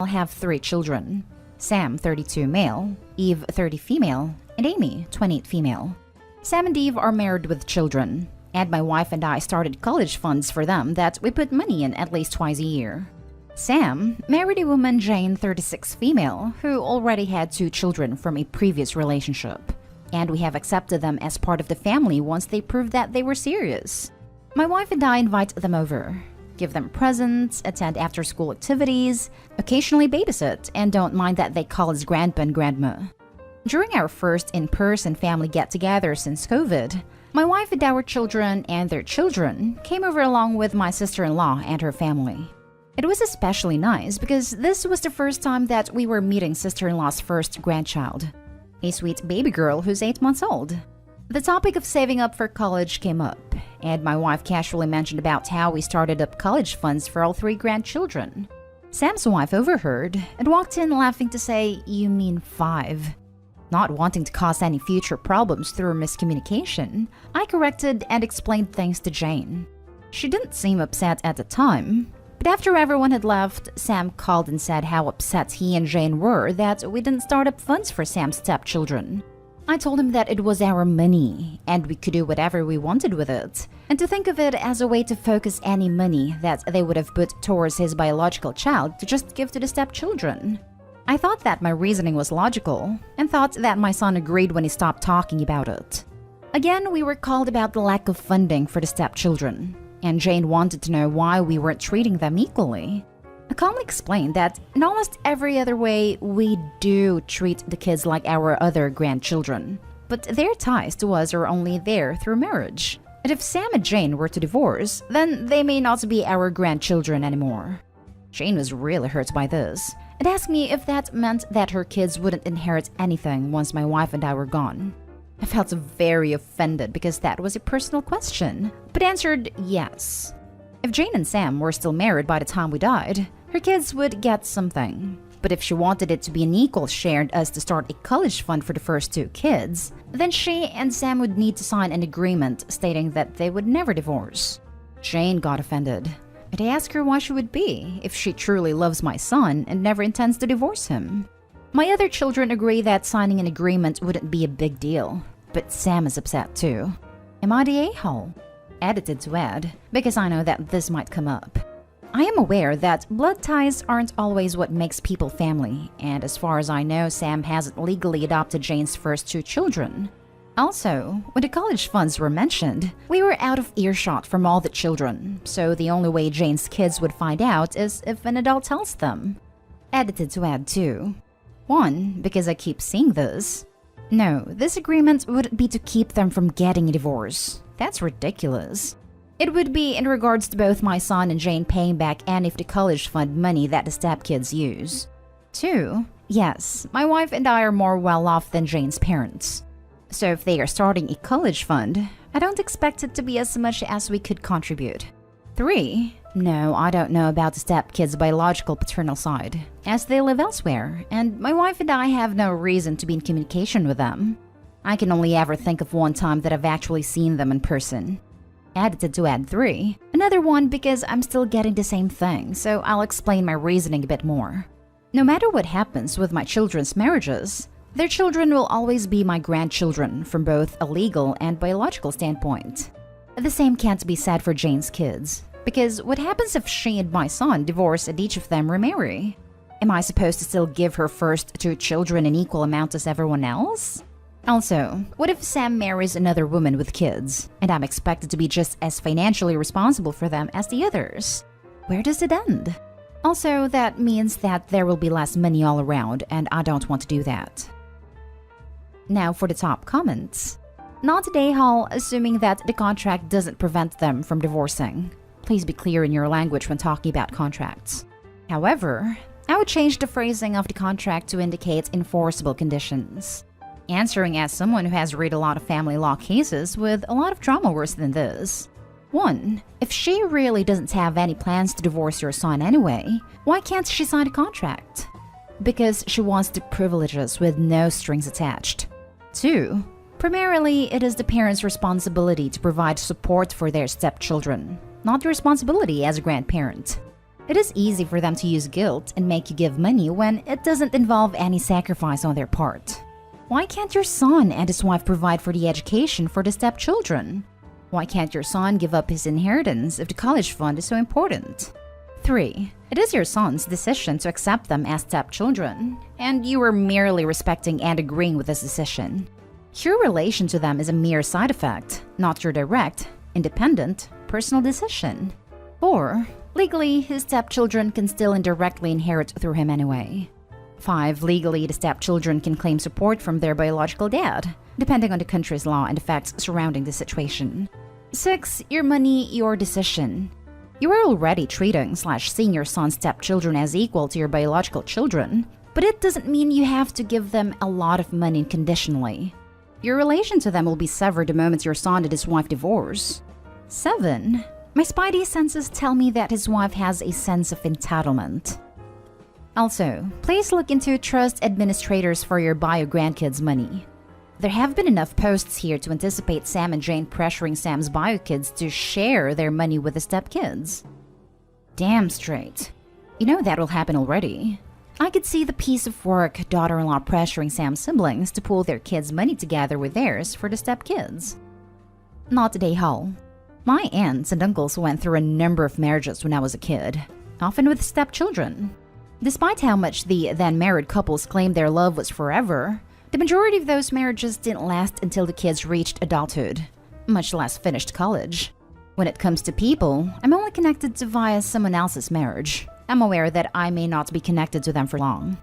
I'll have 3 children. Sam, 32 male, Eve, 30 female, and Amy, 28 female. Sam and Eve are married with children, and my wife and I started college funds for them that we put money in at least twice a year. Sam married a woman, Jane, 36 female, who already had 2 children from a previous relationship, and we have accepted them as part of the family once they proved that they were serious. My wife and I invite them over, give them presents, attend after-school activities, occasionally babysit, and don't mind that they call us grandpa and grandma. During our first in-person family get-together since COVID, my wife and our children and their children came over along with my sister-in-law and her family. It was especially nice because this was the first time that we were meeting sister-in-law's first grandchild, a sweet baby girl who's 8 months old. The topic of saving up for college came up, and my wife casually mentioned about how we started up college funds for all 3 grandchildren. Sam's wife overheard and walked in laughing to say, "You mean 5. Not wanting to cause any future problems through miscommunication, I corrected and explained things to Jane. She didn't seem upset at the time, but after everyone had left, Sam called and said how upset he and Jane were that we didn't start up funds for Sam's stepchildren. I told him that it was our money, and we could do whatever we wanted with it, and to think of it as a way to focus any money that they would have put towards his biological child to just give to the stepchildren. I thought that my reasoning was logical, and thought that my son agreed when he stopped talking about it. Again, we were called about the lack of funding for the stepchildren, and Jane wanted to know why we weren't treating them equally. I calmly explained that in almost every other way, we do treat the kids like our other grandchildren, but their ties to us are only there through marriage. And if Sam and Jane were to divorce, then they may not be our grandchildren anymore. Jane was really hurt by this, and asked me if that meant that her kids wouldn't inherit anything once my wife and I were gone. I felt very offended because that was a personal question, but answered yes. If Jane and Sam were still married by the time we died, her kids would get something. But if she wanted it to be an equal share and us to start a college fund for the first 2 kids, then she and Sam would need to sign an agreement stating that they would never divorce. Jane got offended, and I asked her why she would be if she truly loves my son and never intends to divorce him. My other children agree that signing an agreement wouldn't be a big deal, but Sam is upset too. Am I the a-hole? Edited to add, because I know that this might come up. I am aware that blood ties aren't always what makes people family, and as far as I know, Sam hasn't legally adopted Jane's first 2 children. Also, when the college funds were mentioned, we were out of earshot from all the children, so the only way Jane's kids would find out is if an adult tells them. Edited to add too. 1, because I keep seeing this. No, this agreement wouldn't be to keep them from getting a divorce. That's ridiculous. It would be in regards to both my son and Jane paying back any of the college fund money that the stepkids use. 2, yes, my wife and I are more well-off than Jane's parents. So if they are starting a college fund, I don't expect it to be as much as we could contribute. 3, no, I don't know about the stepkids' biological paternal side, as they live elsewhere, and my wife and I have no reason to be in communication with them. I can only ever think of one time that I've actually seen them in person. Edited to add 3, another one because I'm still getting the same thing, so I'll explain my reasoning a bit more. No matter what happens with my children's marriages, their children will always be my grandchildren from both a legal and biological standpoint. The same can't be said for Jane's kids, because what happens if she and my son divorce and each of them remarry? Am I supposed to still give her first 2 children an equal amount as everyone else? Also, what if Sam marries another woman with kids, and I'm expected to be just as financially responsible for them as the others? Where does it end? Also, that means that there will be less money all around, and I don't want to do that. Now for the top comments. Not a day-haul, assuming that the contract doesn't prevent them from divorcing. Please be clear in your language when talking about contracts. However, I would change the phrasing of the contract to indicate enforceable conditions. Answering as someone who has read a lot of family law cases with a lot of drama worse than this. 1, if she really doesn't have any plans to divorce your son anyway, why can't she sign a contract? Because she wants the privileges with no strings attached. 2, primarily it is the parents' responsibility to provide support for their stepchildren, not the responsibility as a grandparent. It is easy for them to use guilt and make you give money when it doesn't involve any sacrifice on their part. Why can't your son and his wife provide for the education for the stepchildren? Why can't your son give up his inheritance if the college fund is so important? 3. It is your son's decision to accept them as stepchildren, and you are merely respecting and agreeing with this decision. Your relation to them is a mere side effect, not your direct, independent, personal decision. 4. Legally, his stepchildren can still indirectly inherit through him anyway. 5. Legally, the stepchildren can claim support from their biological dad, depending on the country's law and the facts surrounding the situation. 6. Your money, your decision. You are already treating/seeing your son's stepchildren as equal to your biological children, but it doesn't mean you have to give them a lot of money conditionally. Your relation to them will be severed the moment your son and his wife divorce. 7. My spidey senses tell me that his wife has a sense of entitlement. Also, please look into trust administrators for your bio grandkids' money. There have been enough posts here to anticipate Sam and Jane pressuring Sam's bio kids to share their money with the stepkids. Damn straight. You know that will happen already. I could see the piece of work daughter-in-law pressuring Sam's siblings to pool their kids' money together with theirs for the stepkids. Not today, Hall. My aunts and uncles went through a number of marriages when I was a kid, often with stepchildren. Despite how much the then-married couples claimed their love was forever, the majority of those marriages didn't last until the kids reached adulthood, much less finished college. When it comes to people, I'm only connected to via someone else's marriage. I'm aware that I may not be connected to them for long.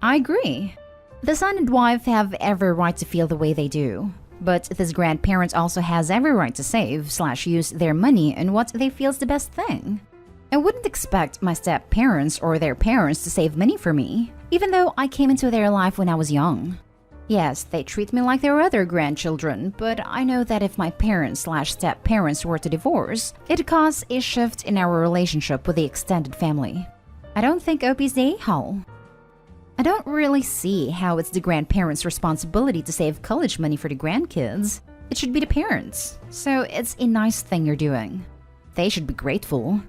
I agree. The son and wife have every right to feel the way they do, but this grandparent also has every right to save/use their money in what they feel is the best thing. I wouldn't expect my step-parents or their parents to save money for me, even though I came into their life when I was young. Yes, they treat me like their other grandchildren, but I know that if my parents/step-parents were to divorce, it'd cause a shift in our relationship with the extended family. I don't think Opie's the a-hole. I don't really see how it's the grandparents' responsibility to save college money for the grandkids. It should be the parents, so it's a nice thing you're doing. They should be grateful.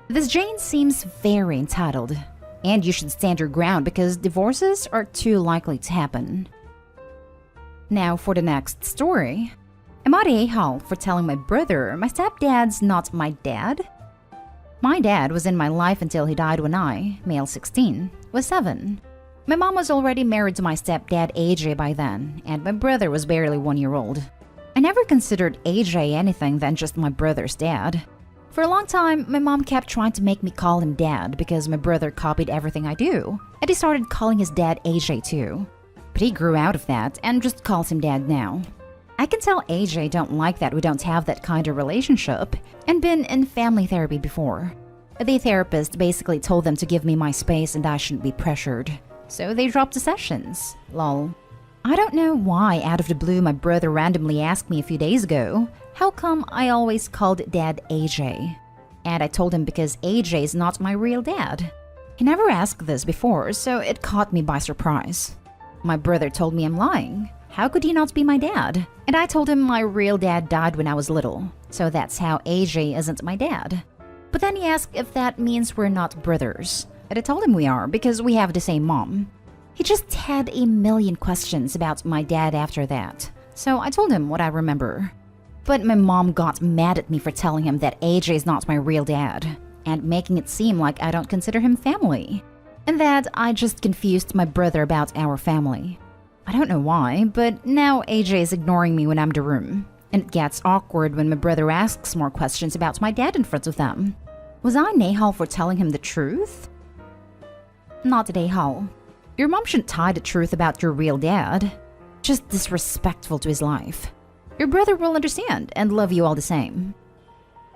This Jane seems very entitled, and you should stand your ground because divorces are too likely to happen. Now for the next story. Am I the a-hole for telling my brother my stepdad's not my dad? My dad was in my life until he died when I, male 16, was 7. My mom was already married to my stepdad AJ by then, and my brother was barely 1 year old. I never considered AJ anything than just my brother's dad. For a long time, my mom kept trying to make me call him dad because my brother copied everything I do, and he started calling his dad AJ too. But he grew out of that and just calls him dad now. I can tell AJ don't like that we don't have that kind of relationship, and been in family therapy before. The therapist basically told them to give me my space and I shouldn't be pressured. So they dropped the sessions. Lol. I don't know why out of the blue my brother randomly asked me a few days ago, how come I always called dad AJ? And I told him because AJ is not my real dad. He never asked this before, so it caught me by surprise. My brother told me I'm lying. How could he not be my dad? And I told him my real dad died when I was little, so that's how AJ isn't my dad. But then he asked if that means we're not brothers. And I told him we are because we have the same mom. He just had a million questions about my dad after that, so I told him what I remember. But my mom got mad at me for telling him that AJ is not my real dad, and making it seem like I don't consider him family, and that I just confused my brother about our family. I don't know why, but now AJ is ignoring me when I'm in the room, and it gets awkward when my brother asks more questions about my dad in front of them. Was I Nahal for telling him the truth? Not today, Hal. Your mom shouldn't hide the truth about your real dad. Just disrespectful to his life. Your brother will understand and love you all the same.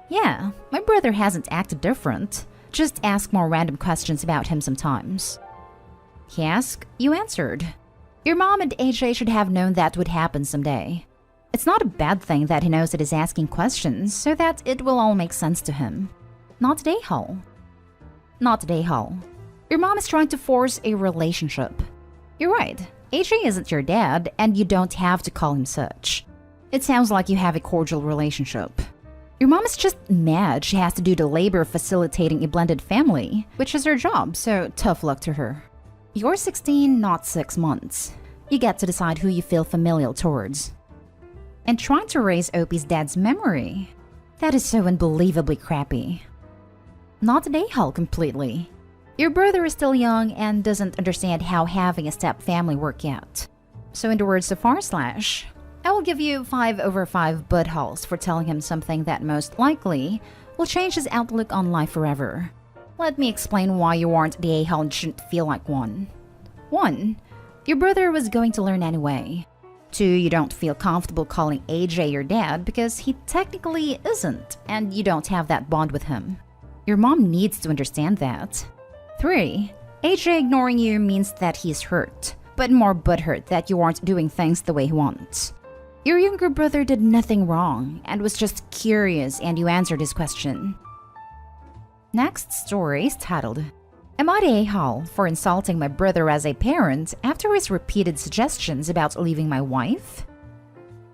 Yeah, my brother hasn't acted different. Just ask more random questions about him sometimes. He asked, you answered. Your mom and AJ should have known that would happen someday. It's not a bad thing that he knows that he's asking questions so that it will all make sense to him. Not today, Hal. Not today, Hal. Your mom is trying to force a relationship. You're right, AJ isn't your dad and you don't have to call him such. It sounds like you have a cordial relationship. Your mom is just mad she has to do the labor facilitating a blended family, which is her job, so tough luck to her. You're 16, not 6 months. You get to decide who you feel familial towards. And trying to erase Opie's dad's memory. That is so unbelievably crappy. Not an a-hole completely. Your brother is still young and doesn't understand how having a step family works yet. So in the words of /, I will give you 5 over 5 buttholes for telling him something that most likely will change his outlook on life forever. Let me explain why you aren't the a-hole and shouldn't feel like one. 1. Your brother was going to learn anyway. 2. You don't feel comfortable calling AJ your dad because he technically isn't, and you don't have that bond with him. Your mom needs to understand that. 3. AJ ignoring you means that he's hurt, but more butthurt that you aren't doing things the way he wants. Your younger brother did nothing wrong and was just curious, and you answered his question. Next story is titled, Am I the a-hole for insulting my brother as a parent after his repeated suggestions about leaving my wife?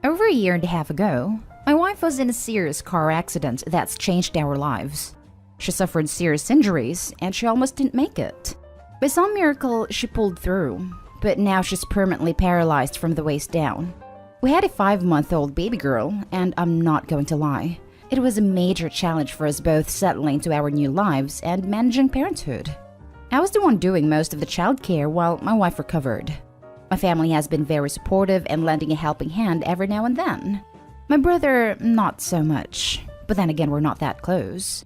Over a year and a half ago, my wife was in a serious car accident that's changed our lives. She suffered serious injuries and she almost didn't make it. By some miracle, she pulled through, but now she's permanently paralyzed from the waist down. We had a 5-month-old baby girl, and I'm not going to lie, it was a major challenge for us both settling to our new lives and managing parenthood. I was the one doing most of the childcare while my wife recovered. My family has been very supportive and lending a helping hand every now and then. My brother, not so much, but then again, we're not that close.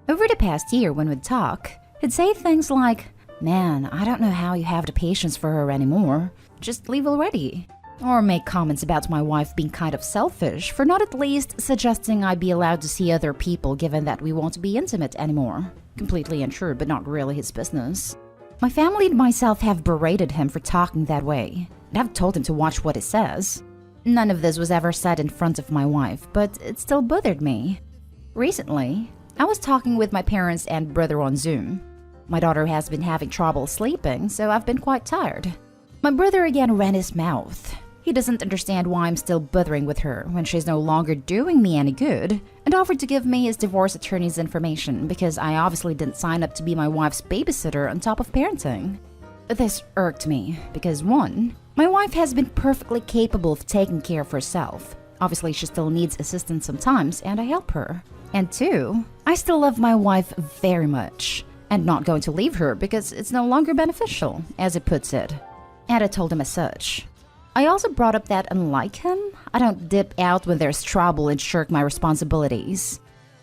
Over the past year when we'd talk, he'd say things like, "Man, I don't know how you have the patience for her anymore. Just leave already." Or make comments about my wife being kind of selfish for not at least suggesting I be allowed to see other people given that we won't be intimate anymore. Completely untrue, but not really his business. My family and myself have berated him for talking that way, and I've told him to watch what he says. None of this was ever said in front of my wife, but it still bothered me. Recently, I was talking with my parents and brother on Zoom. My daughter has been having trouble sleeping, so I've been quite tired. My brother again ran his mouth. He doesn't understand why I'm still bothering with her when she's no longer doing me any good, and offered to give me his divorce attorney's information because I obviously didn't sign up to be my wife's babysitter on top of parenting. This irked me because 1, my wife has been perfectly capable of taking care of herself. Obviously, she still needs assistance sometimes, and I help her. And 2, I still love my wife very much, and not going to leave her because it's no longer beneficial, as he puts it. And I told him as such. I also brought up that, unlike him, I don't dip out when there's trouble and shirk my responsibilities.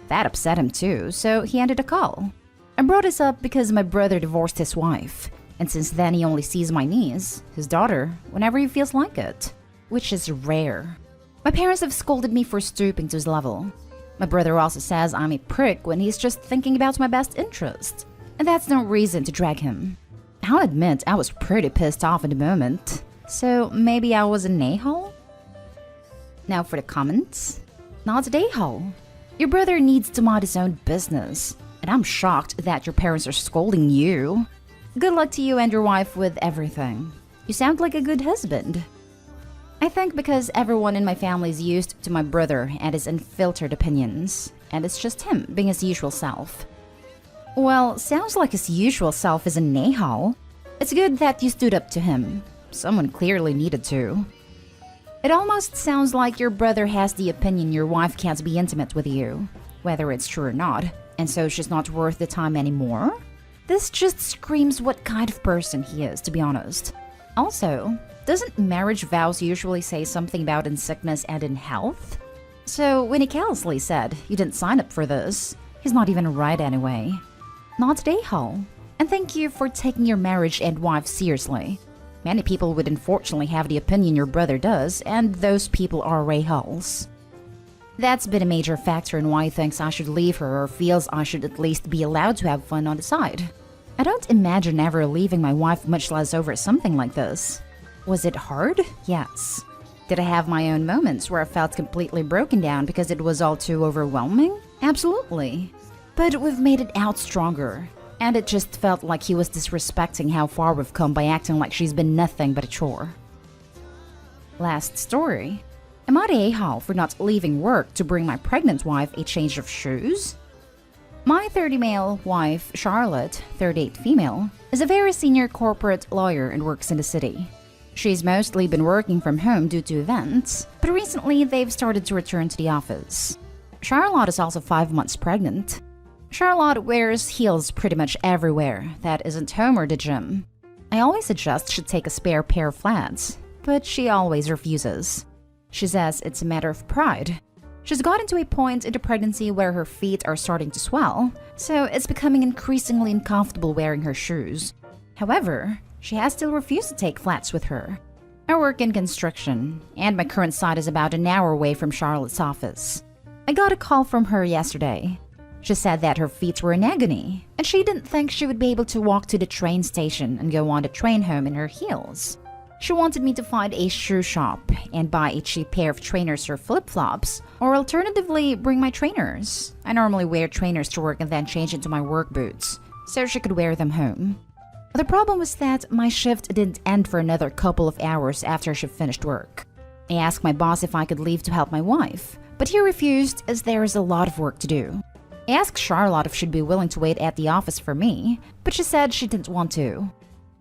That upset him too, so he ended a call. I brought this up because my brother divorced his wife, and since then he only sees my niece, his daughter, whenever he feels like it, which is rare. My parents have scolded me for stooping to his level. My brother also says I'm a prick when he's just thinking about my best interest, and that's no reason to drag him. I'll admit I was pretty pissed off in the moment. So maybe I was an a-hole? Now for the comments. Not an a-hole. Your brother needs to mind his own business, and I'm shocked that your parents are scolding you. Good luck to you and your wife with everything. You sound like a good husband. I think because everyone in my family is used to my brother and his unfiltered opinions, and it's just him being his usual self. Well, sounds like his usual self is an a-hole. It's good that you stood up to him. Someone clearly needed to. It almost sounds like your brother has the opinion your wife can't be intimate with you, whether it's true or not, and so she's not worth the time anymore? This just screams what kind of person he is, to be honest. Also, doesn't marriage vows usually say something about in sickness and in health? So when he callously said, "You didn't sign up for this," he's not even right anyway. Not an a-hole. And thank you for taking your marriage and wife seriously. Many people would unfortunately have the opinion your brother does, and those people are a-holes. That's been a major factor in why he thinks I should leave her or feels I should at least be allowed to have fun on the side. I don't imagine ever leaving my wife, much less over something like this. Was it hard? Yes. Did I have my own moments where I felt completely broken down because it was all too overwhelming? Absolutely. But we've made it out stronger. And it just felt like he was disrespecting how far we've come by acting like she's been nothing but a chore. Last story. Am I the a-hole for not leaving work to bring my pregnant wife a change of shoes? My 30-male wife, Charlotte, 38-female, is a very senior corporate lawyer and works in the city. She's mostly been working from home due to events, but recently they've started to return to the office. Charlotte is also 5 months pregnant. Charlotte wears heels pretty much everywhere that isn't home or the gym. I always suggest she take a spare pair of flats, but she always refuses. She says it's a matter of pride. She's gotten to a point in the pregnancy where her feet are starting to swell, so it's becoming increasingly uncomfortable wearing her shoes. However, she has still refused to take flats with her. I work in construction, and my current site is about an hour away from Charlotte's office. I got a call from her yesterday. She said that her feet were in agony, and she didn't think she would be able to walk to the train station and go on the train home in her heels. She wanted me to find a shoe shop and buy a cheap pair of trainers or flip-flops, or alternatively bring my trainers. I normally wear trainers to work and then change into my work boots, so she could wear them home. The problem was that my shift didn't end for another couple of hours after she finished work. I asked my boss if I could leave to help my wife, but he refused as there is a lot of work to do. I asked Charlotte if she'd be willing to wait at the office for me, but she said she didn't want to.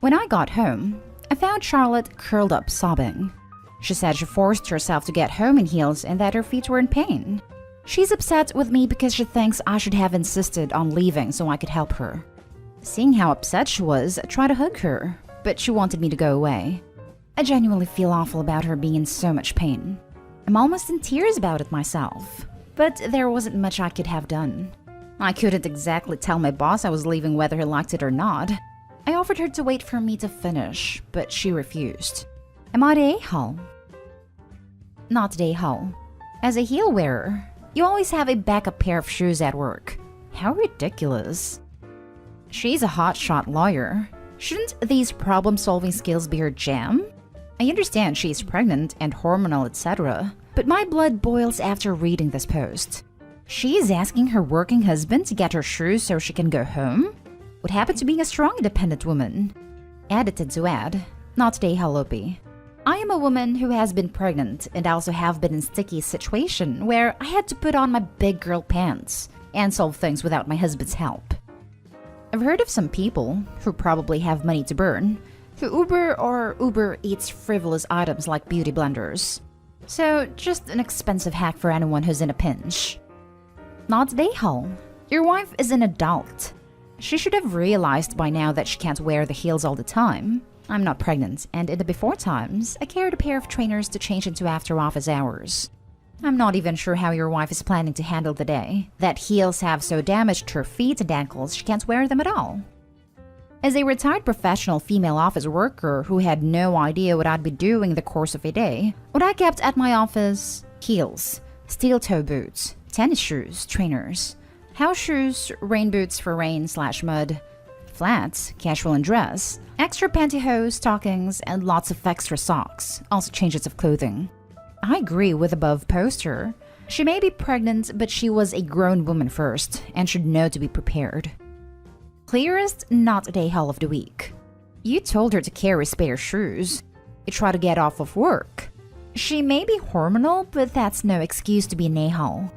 When I got home, I found Charlotte curled up sobbing. She said she forced herself to get home in heels and that her feet were in pain. She's upset with me because she thinks I should have insisted on leaving so I could help her. Seeing how upset she was, I tried to hug her, but she wanted me to go away. I genuinely feel awful about her being in so much pain. I'm almost in tears about it myself, but there wasn't much I could have done. I couldn't exactly tell my boss I was leaving whether he liked it or not. I offered her to wait for me to finish, but she refused. Am I the a-hole? Not the a-hole. As a heel wearer, you always have a backup pair of shoes at work. How ridiculous. She's a hotshot lawyer. Shouldn't these problem-solving skills be her jam? I understand she's pregnant and hormonal, etc., but my blood boils after reading this post. She is asking her working husband to get her shoes so she can go home? What happened to being a strong, independent woman? Edited to add, not the a-hole. I am a woman who has been pregnant and also have been in sticky situation where I had to put on my big girl pants and solve things without my husband's help. I've heard of some people who probably have money to burn who Uber or Uber Eats frivolous items like beauty blenders. So just an expensive hack for anyone who's in a pinch. Not the a-hole. Your wife is an adult. She should have realized by now that she can't wear the heels all the time. I'm not pregnant, and in the before times, I carried a pair of trainers to change into after office hours. I'm not even sure how your wife is planning to handle the day that heels have so damaged her feet and ankles she can't wear them at all. As a retired professional female office worker who had no idea what I'd be doing in the course of a day, what I kept at my office: heels, steel toe boots, tennis shoes, trainers, house shoes, rain boots for rain/mud, flats, casual and dress, extra pantyhose, stockings, and lots of extra socks, also changes of clothing. I agree with above poster. She may be pregnant, but she was a grown woman first and should know to be prepared. Clearest not the a-hole of the week. You told her to carry spare shoes. You try to get off of work. She may be hormonal, but that's no excuse to be an a-hole.